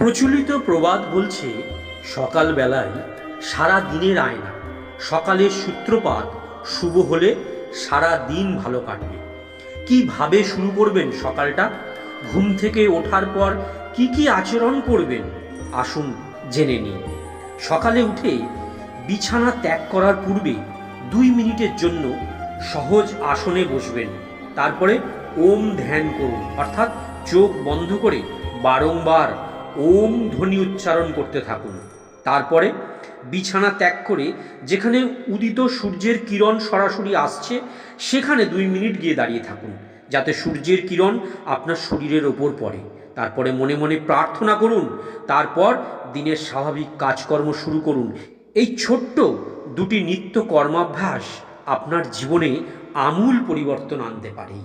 প্রচলিত প্রবাদ বলছে, সকালবেলায় সারা দিনের আয়না। সকালের সূত্রপাত শুভ হলে সারা দিন ভালো কাটবে। কিভাবে শুরু করবেন সকালটা? ঘুম থেকে ওঠার পর কি কি আচরণ করবেন, আসুন জেনে নিন। সকালে উঠে বিছানা ত্যাগ করার পূর্বে 2 মিনিটের জন্য সহজ আসনে বসবেন। তারপরে ওম ধ্যান করুন, অর্থাৎ চোখ বন্ধ করে বারংবার ওম ধ্বনি উচ্চারণ করতে থাকুন। তারপরে বিছানা ত্যাগ করে যেখানে উদিত সূর্যের কিরণ সরাসরি আসছে সেখানে 2 মিনিট গিয়ে দাঁড়িয়ে থাকুন, যাতে সূর্যের কিরণ আপনার শরীরের ওপর পড়ে। তারপরে মনে মনে প্রার্থনা করুন। তারপর দিনের স্বাভাবিক কাজকর্ম শুরু করুন। এই ছোট্ট 2টি নিত্য কর্মাভ্যাস আপনার জীবনে আমূল পরিবর্তন আনতে পারে।